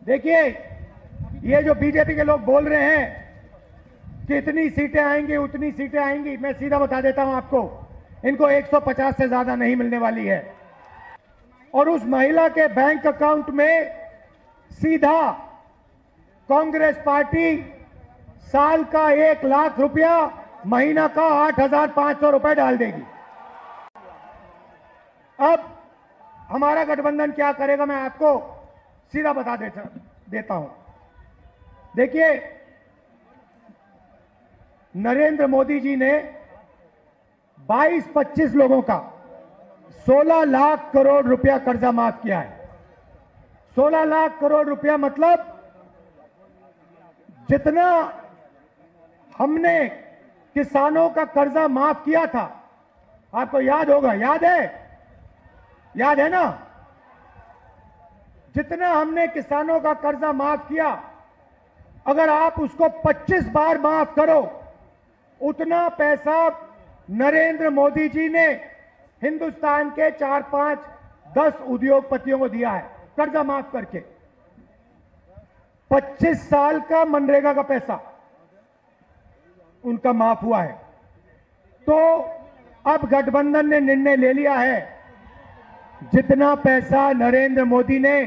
देखिए, ये जो बीजेपी के लोग बोल रहे हैं कि इतनी सीटें आएंगी उतनी सीटें आएंगी, मैं सीधा बता देता हूं आपको, इनको 150 से ज्यादा नहीं मिलने वाली है। और उस महिला के बैंक अकाउंट में सीधा कांग्रेस पार्टी साल का 1 लाख रुपया, महीना का 8,500 रुपए डाल देगी। अब हमारा गठबंधन क्या करेगा, मैं आपको सीधा बता देता हूं। देखिए, नरेंद्र मोदी जी ने 22-25 लोगों का 16 लाख करोड़ रुपया कर्जा माफ किया है। 16 लाख करोड़ रुपया मतलब जितना हमने किसानों का कर्जा माफ किया था, आपको याद होगा, याद है ना? जितना हमने किसानों का कर्जा माफ किया, अगर आप उसको 25 बार माफ करो, उतना पैसा नरेंद्र मोदी जी ने हिंदुस्तान के 4-5-10 उद्योगपतियों को दिया है कर्जा माफ करके। 25 साल का मनरेगा का पैसा उनका माफ हुआ है। तो अब गठबंधन ने निर्णय ले लिया है, जितना पैसा नरेंद्र मोदी ने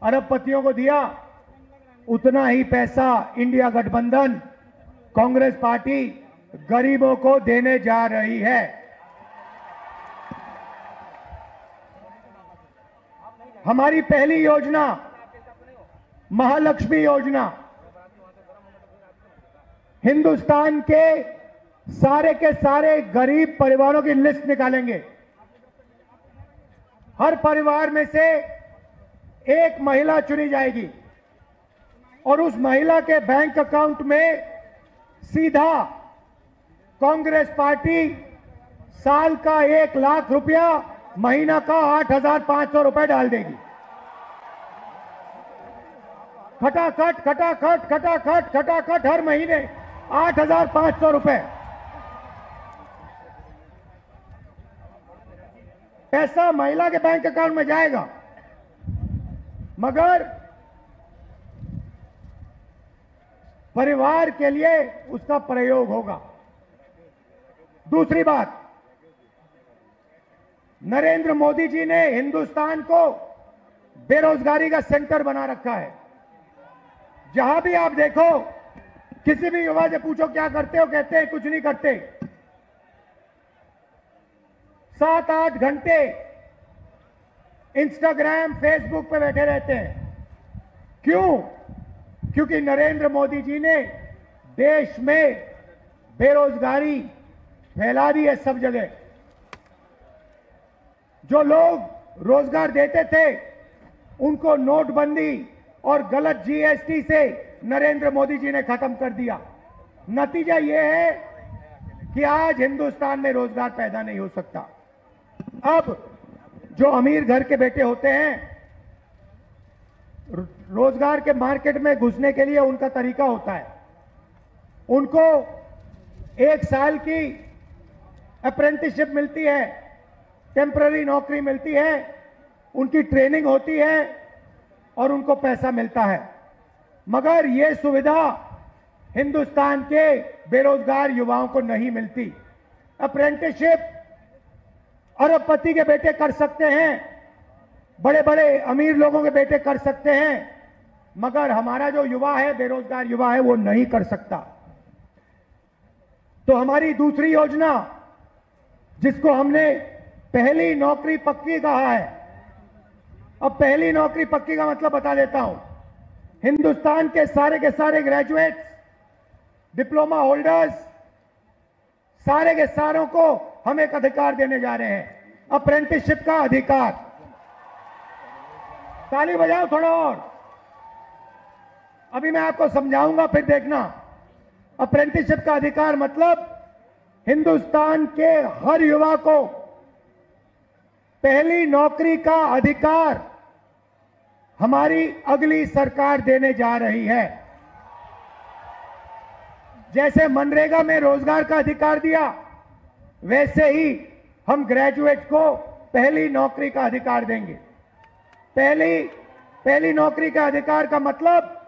अरबपतियों को दिया, उतना ही पैसा इंडिया गठबंधन कांग्रेस पार्टी गरीबों को देने जा रही है। हमारी पहली योजना महालक्ष्मी योजना, हिंदुस्तान के सारे गरीब परिवारों की लिस्ट निकालेंगे। हर परिवार में से एक महिला चुनी जाएगी और उस महिला के बैंक अकाउंट में सीधा कांग्रेस पार्टी साल का 1 लाख रुपया, महीना का 8,500 रुपए डाल देगी। खटाखट खटाखट खटाखट खटाखट हर महीने 8,500 रुपए पैसा महिला के बैंक अकाउंट में जाएगा, मगर परिवार के लिए उसका प्रयोग होगा। दूसरी बात, नरेंद्र मोदी जी ने हिंदुस्तान को बेरोजगारी का सेंटर बना रखा है। जहां भी आप देखो, किसी भी युवा से पूछो क्या करते हो, कहते हैं कुछ नहीं करते। 7-8 घंटे इंस्टाग्राम फेसबुक पे बैठे रहते हैं। क्यों? क्योंकि नरेंद्र मोदी जी ने देश में बेरोजगारी फैला दी है सब जगह। जो लोग रोजगार देते थे, उनको नोटबंदी और गलत जीएसटी से नरेंद्र मोदी जी ने खत्म कर दिया। नतीजा यह है कि आज हिंदुस्तान में रोजगार पैदा नहीं हो सकता। अब जो अमीर घर के बेटे होते हैं, रोजगार के मार्केट में घुसने के लिए उनका तरीका होता है, उनको 1 साल की अप्रेंटिसशिप मिलती है, टेम्पररी नौकरी मिलती है, उनकी ट्रेनिंग होती है और उनको पैसा मिलता है। मगर यह सुविधा हिंदुस्तान के बेरोजगार युवाओं को नहीं मिलती। अप्रेंटिसशिप अरबपति के बेटे कर सकते हैं, बड़े बड़े अमीर लोगों के बेटे कर सकते हैं, मगर हमारा जो युवा है, बेरोजगार युवा है, वो नहीं कर सकता। तो हमारी दूसरी योजना, जिसको हमने पहली नौकरी पक्की कहा है, अब पहली नौकरी पक्की का मतलब बता देता हूं। हिंदुस्तान के सारे ग्रेजुएट्स, डिप्लोमा होल्डर्स, सारे के सारों को हम एक अधिकार देने जा रहे हैं, अप्रेंटिसशिप का अधिकार। ताली बजाओ थोड़ा और, अभी मैं आपको समझाऊंगा, फिर देखना। अप्रेंटिसशिप का अधिकार मतलब हिंदुस्तान के हर युवा को पहली नौकरी का अधिकार हमारी अगली सरकार देने जा रही है। जैसे मनरेगा में रोजगार का अधिकार दिया, वैसे ही हम ग्रेजुएट को पहली नौकरी का अधिकार देंगे। पहली पहली नौकरी का अधिकार का मतलब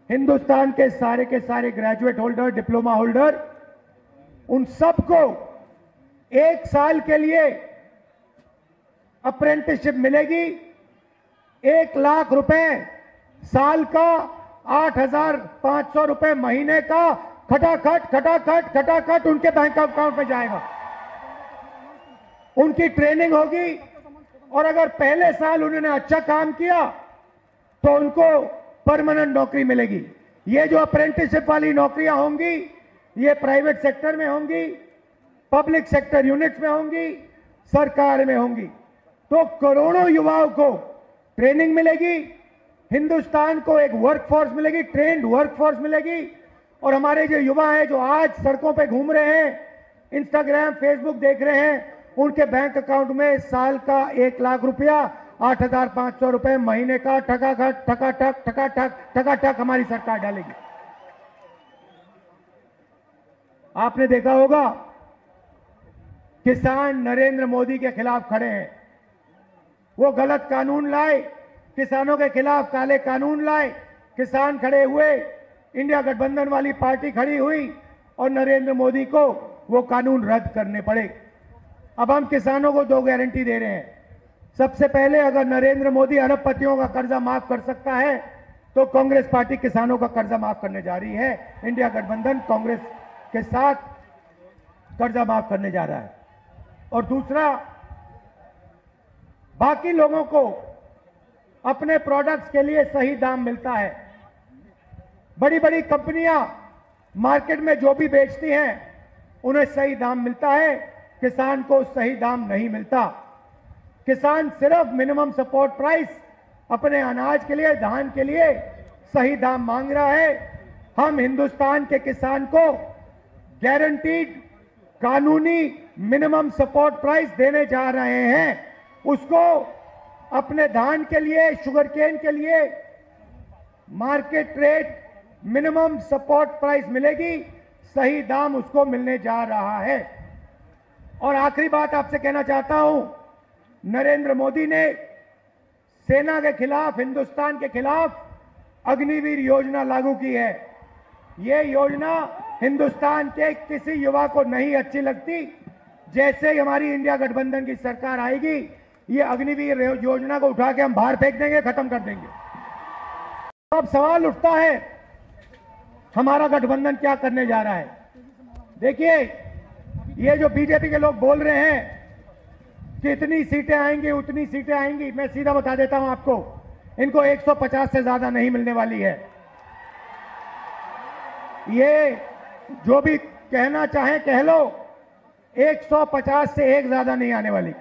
हिंदुस्तान के सारे ग्रेजुएट होल्डर, डिप्लोमा होल्डर, उन सबको 1 साल के लिए अप्रेंटिसशिप मिलेगी। 1 लाख रुपए साल का, 8,500 रुपए महीने का खटाखट उनके बैंक अकाउंट में जाएगा। उनकी ट्रेनिंग होगी और अगर पहले साल उन्होंने अच्छा काम किया तो उनको परमानेंट नौकरी मिलेगी। ये जो अप्रेंटिसशिप वाली नौकरियां होंगी ये प्राइवेट सेक्टर में होंगी, पब्लिक सेक्टर यूनिट्स में होंगी, सरकार में होंगी। तो करोड़ों युवाओं को ट्रेनिंग मिलेगी, हिंदुस्तान को एक वर्कफोर्स मिलेगी, ट्रेंड वर्कफोर्स मिलेगी। और हमारे जो युवा हैं जो आज सड़कों पे घूम रहे हैं, इंस्टाग्राम, फेसबुक देख रहे हैं, उनके बैंक अकाउंट में साल का 1 लाख रुपया, 8,500 रुपए महीने का ठकाठक हमारी सरकार डालेगी। आपने देखा होगा किसान नरेंद्र मोदी के खिलाफ खड़े हैं। वो गलत कानून लाए, किसानों के खिलाफ काले कानून लाए, किसान खड़े हुए, इंडिया गठबंधन वाली पार्टी खड़ी हुई और नरेंद्र मोदी को वो कानून रद्द करने पड़े। अब हम किसानों को 2 गारंटी दे रहे हैं। सबसे पहले, अगर नरेंद्र मोदी अरबपतियों का कर्जा माफ कर सकता है तो कांग्रेस पार्टी किसानों का कर्जा माफ करने जा रही है। इंडिया गठबंधन कांग्रेस के साथ कर्जा माफ करने जा रहा है। और दूसरा, बाकी लोगों को अपने प्रोडक्ट्स के लिए सही दाम मिलता है। बड़ी बड़ी कंपनियां मार्केट में जो भी बेचती हैं उन्हें सही दाम मिलता है, किसान को सही दाम नहीं मिलता। किसान सिर्फ मिनिमम सपोर्ट प्राइस अपने अनाज के लिए, धान के लिए सही दाम मांग रहा है। हम हिंदुस्तान के किसान को गारंटीड कानूनी मिनिमम सपोर्ट प्राइस देने जा रहे हैं। उसको अपने धान के लिए, शुगर केन के लिए market rate minimum support price मिलेगी, सही दाम उसको मिलने जा रहा है। और आखिरी बात आपसे कहना चाहता हूं, नरेंद्र मोदी ने सेना के खिलाफ, हिंदुस्तान के खिलाफ अग्निवीर योजना लागू की है। ये योजना हिंदुस्तान के किसी युवा को नहीं अच्छी लगती। जैसे ही हमारी इंडिया गठबंधन की सरकार आएगी, ये अग्निवीर योजना को उठा के हम बाहर फेंक देंगे, खत्म कर देंगे। अब सवाल उठता है हमारा गठबंधन क्या करने जा रहा है। देखिए, ये जो बीजेपी के लोग बोल रहे हैं कि इतनी सीटें आएंगी, उतनी सीटें आएंगी, मैं सीधा बता देता हूं आपको, इनको 150 से ज्यादा नहीं मिलने वाली है। ये जो भी कहना चाहे कह लो, 150 से एक ज्यादा नहीं आने वाली।